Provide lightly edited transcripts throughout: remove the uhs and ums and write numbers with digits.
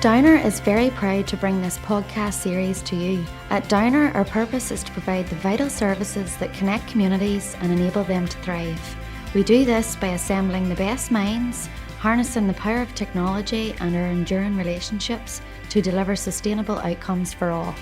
Downer is very proud to bring this podcast series to you. At Downer, our purpose is to provide the vital services that connect communities and enable them to thrive. We do this by assembling the best minds, harnessing the power of technology and our enduring relationships to deliver sustainable outcomes for all.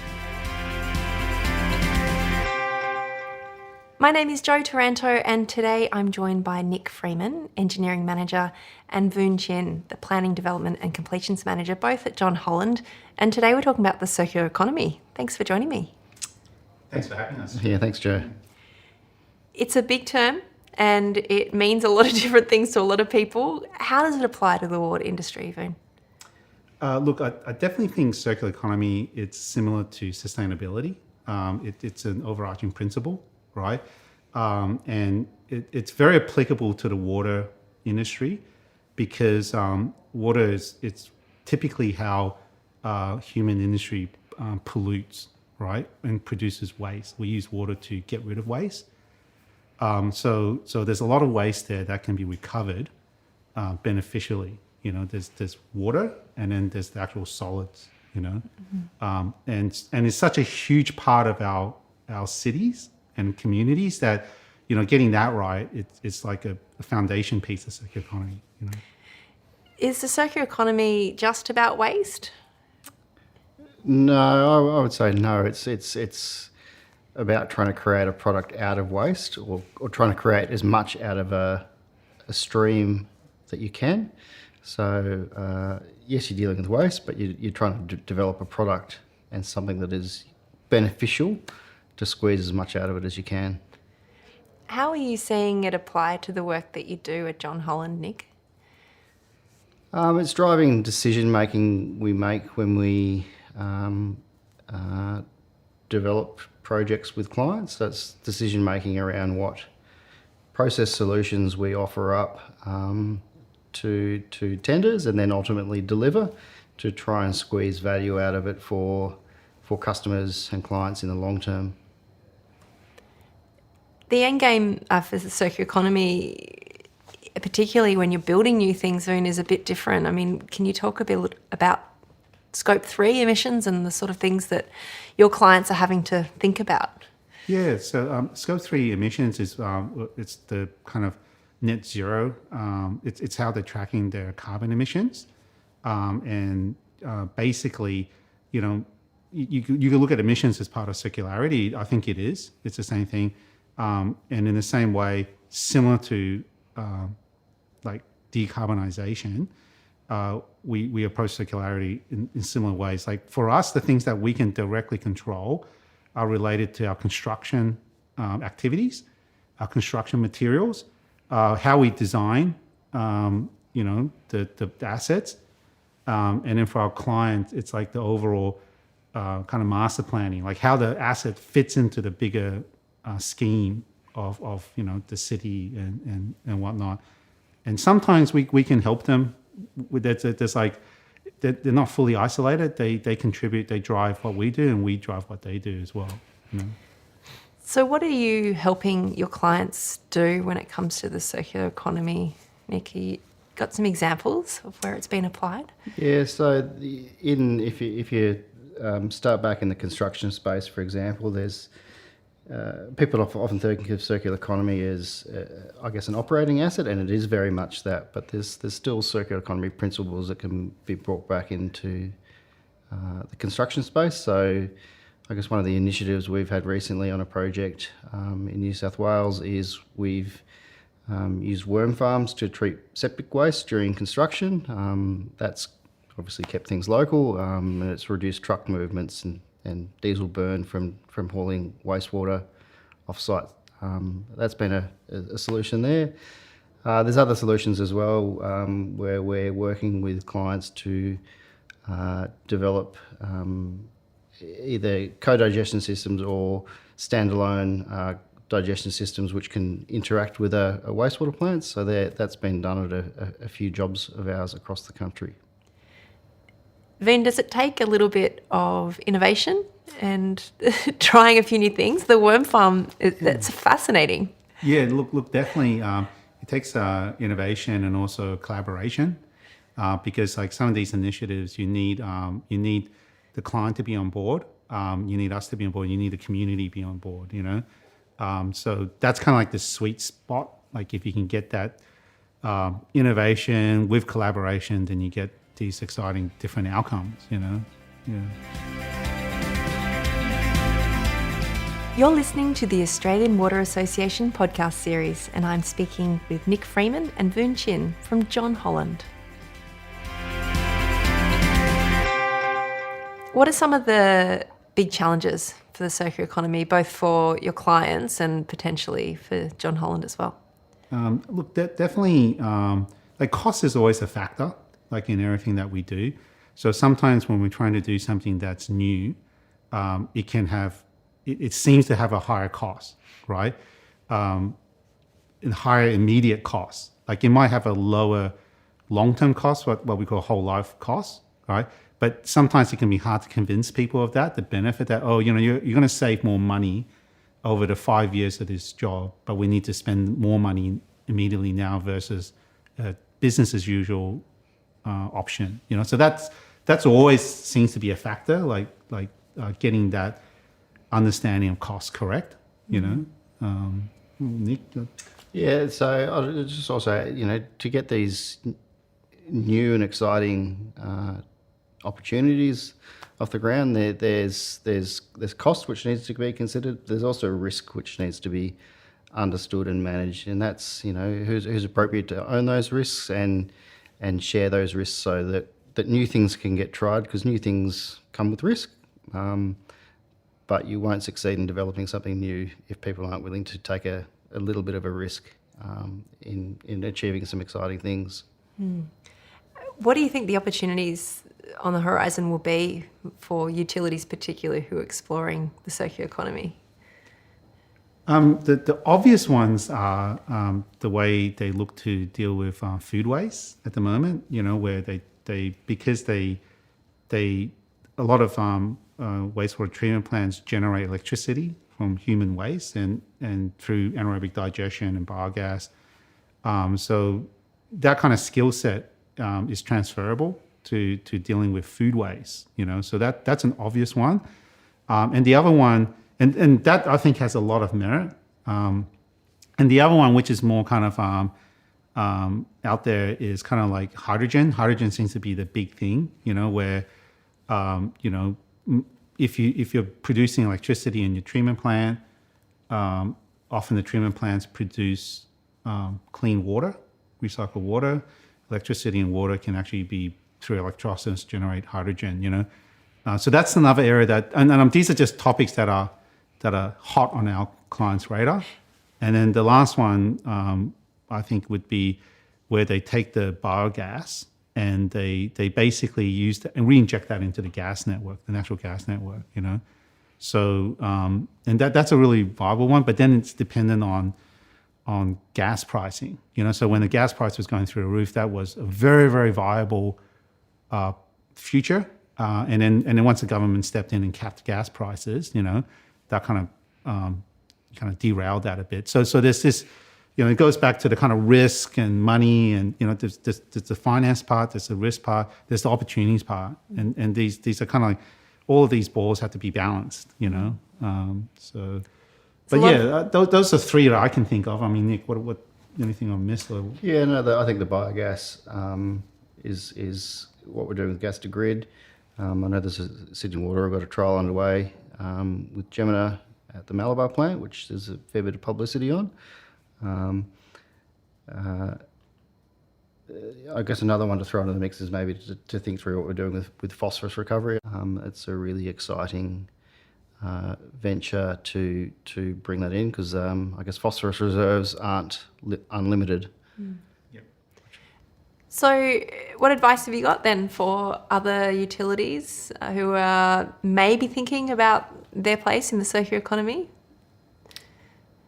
My name is Jo Taranto, and today I'm joined by Nick Freeman, Engineering Manager, and Voon Chin, the Planning, Development and Completions Manager, both at John Holland. And today we're talking about the circular economy. Thanks for joining me. Thanks for having us. Yeah, thanks, Jo. It's a big term and it means a lot of different things to a lot of people. How does it apply to the water industry, Voon? Look, I definitely think circular economy, it's similar to sustainability. It's an overarching principle, right? And it's very applicable to the water industry because water it's typically how human industry pollutes, right, and produces waste. We use water to get rid of waste. So there's a lot of waste there that can be recovered beneficially. You know, there's water, and then there's the actual solids. You know, and it's such a huge part of our cities and communities that, you know, getting that right, it's like a foundation piece of circular economy. You know, is the circular economy just about waste? No, I would say no. It's about trying to create a product out of waste, or trying to create as much out of a stream that you can. So yes, you're dealing with waste, but you're trying to develop a product and something that is beneficial to squeeze as much out of it as you can. How are you seeing it apply to the work that you do at John Holland, Nick? It's driving decision making we make when we develop projects with clients. That's decision making around what process solutions we offer up to tenders, and then ultimately deliver to try and squeeze value out of it for customers and clients in the long term. The end game for the circular economy, particularly when you're building new things, Voon, is a bit different. I mean, can you talk a bit about Scope 3 emissions and the sort of things that your clients are having to think about? Yeah. So Scope 3 emissions is it's the kind of net zero. It's how they're tracking their carbon emissions, and basically, you know, you can look at emissions as part of circularity. I think it is. It's the same thing. And in the same way, similar to like decarbonization, we approach circularity in similar ways. Like for us, the things that we can directly control are related to our construction activities, our construction materials, how we design, you know, the assets. And then for our clients, it's like the overall kind of master planning, like how the asset fits into the bigger scheme of you know, the city and whatnot. And sometimes we can help them with that. There's like they're not fully isolated. They contribute. They drive what we do, and we drive what they do as well. You know? So what are you helping your clients do when it comes to the circular economy, Nick? You got some examples of where it's been applied? Yeah. So if you start back in the construction space, for example, there's people often think of circular economy as, I guess, an operating asset, and it is very much that. But there's still circular economy principles that can be brought back into the construction space. So, I guess one of the initiatives we've had recently on a project in New South Wales is we've used worm farms to treat septic waste during construction. That's obviously kept things local, and it's reduced truck movements and diesel burn from hauling wastewater off-site. That's been a solution there. There's other solutions as well where we're working with clients to develop either co-digestion systems or standalone digestion systems which can interact with a wastewater plant. So that's been done at a few jobs of ours across the country. Voon, does it take a little bit of innovation and trying a few new things? The worm farm, that's fascinating. Yeah, look, definitely. It takes innovation and also collaboration. because like some of these initiatives, you need the client to be on board, you need us to be on board, you need the community to be on board, you know. So that's kind of like the sweet spot. Like if you can get that innovation with collaboration, then you get these exciting different outcomes, you know. Yeah. You're listening to the Australian Water Association podcast series, and I'm speaking with Nick Freeman and Voon Chin from John Holland. What are some of the big challenges for the circular economy, both for your clients and potentially for John Holland as well? Look, definitely, like cost is always a factor, like in everything that we do. So sometimes when we're trying to do something that's new, it seems to have a higher cost, right? And higher immediate cost. Like it might have a lower long-term cost, what we call whole life cost, right? But sometimes it can be hard to convince people of that, the benefit that, oh, you know, you're going to save more money over the 5 years of this job, but we need to spend more money immediately now versus business as usual option. You know, so that's always seems to be a factor, like getting that understanding of cost correct. You know, Nick. Yeah, so I'll just also, you know, to get these new and exciting opportunities off the ground, there's cost which needs to be considered. There's also risk which needs to be understood and managed, and that's, you know, who's appropriate to own those risks and share those risks so that new things can get tried, because new things come with risk. But you won't succeed in developing something new if people aren't willing to take a little bit of a risk in achieving some exciting things. What do you think the opportunities on the horizon will be for utilities, particularly who are exploring the circular economy? The obvious ones are the way they look to deal with food waste at the moment. You know, where because a lot of wastewater treatment plants generate electricity from human waste and through anaerobic digestion and biogas. So that kind of skill set is transferable to dealing with food waste, you know, so that's an obvious one. And the other one, and that I think has a lot of merit. And the other one, which is more kind of out there, is kind of like hydrogen. Hydrogen seems to be the big thing, you know, where, you know, if you're producing electricity in your treatment plant, often the treatment plants produce clean water, recycled water. Electricity and water can actually be, through electrolysis, generate hydrogen, you know. So that's another area that, and these are just topics that are hot on our clients' radar. And then the last one, I think, would be where they take the biogas and they basically use that and re-inject that into the gas network, the natural gas network, you know. So, and that's a really viable one, but then it's dependent on gas pricing, you know. So when the gas price was going through the roof, that was a very, very viable future. And then once the government stepped in and capped gas prices, you know, that kind of derailed that a bit. So there's this, you know, it goes back to the kind of risk and money, and, you know, there's the finance part, there's the risk part, there's the opportunities part, and these are kind of like, all of these balls have to be balanced, you know. But yeah, those are three that I can think of. I mean, Nick, what anything I've missed? Or? Yeah, no, I think the biogas is what we're doing with gas to grid. I know there's Sydney Water. I've got a trial underway with Gemina at the Malabar plant, which there's a fair bit of publicity on. I guess another one to throw into the mix is maybe to think through what we're doing with phosphorus recovery. It's a really exciting venture to bring that in, because I guess phosphorus reserves aren't unlimited. Yep. So what advice have you got then for other utilities who are maybe thinking about their place in the circular economy?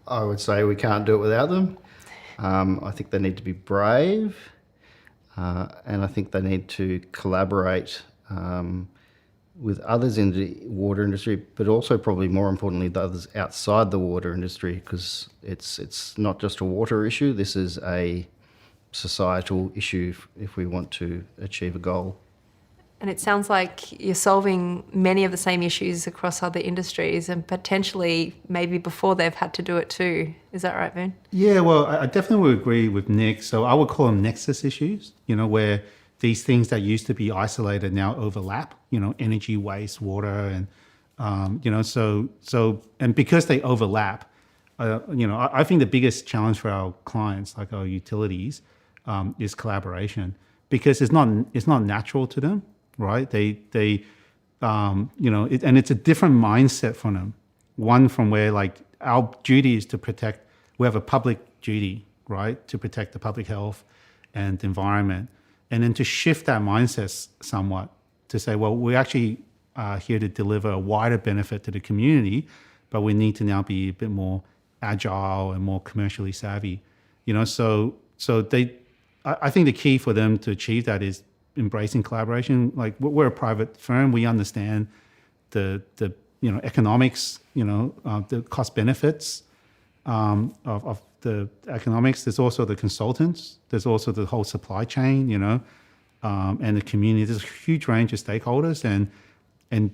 I would say we can't do it without them. I think they need to be brave, and I think they need to collaborate with others in the water industry, but also probably more importantly, the others outside the water industry, because it's not just a water issue. This is a societal issue if we want to achieve a goal. And it sounds like you're solving many of the same issues across other industries and potentially maybe before they've had to do it too. Is that right, Voon? Yeah, well, I definitely would agree with Nick. So I would call them nexus issues, where these things that used to be isolated now overlap, energy, waste, water, and, and because they overlap, I think the biggest challenge for our clients, like our utilities, is collaboration, because it's not natural to them, right? And it's a different mindset for them. One from where like our duty is to protect, we have a public duty, right, to protect the public health and the environment. And then to shift that mindset somewhat to say, well, we actually are here to deliver a wider benefit to the community, but we need to now be a bit more agile and more commercially savvy. I think the key for them to achieve that is embracing collaboration. Like we're a private firm, we understand the economics, the cost benefits of the economics. There's also the consultants. There's also the whole supply chain, and the community. There's a huge range of stakeholders, and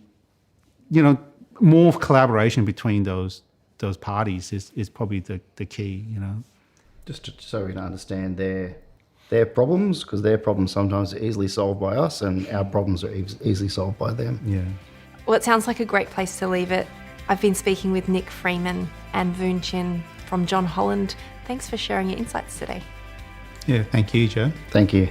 more collaboration between those parties is probably the key. Just so we can understand their problems, because their problems sometimes are easily solved by us, and our problems are easily solved by them. Yeah. Well, it sounds like a great place to leave it. I've been speaking with Nick Freeman and Voon Chin from John Holland. Thanks for sharing your insights today. Yeah, thank you, Joe. Thank you.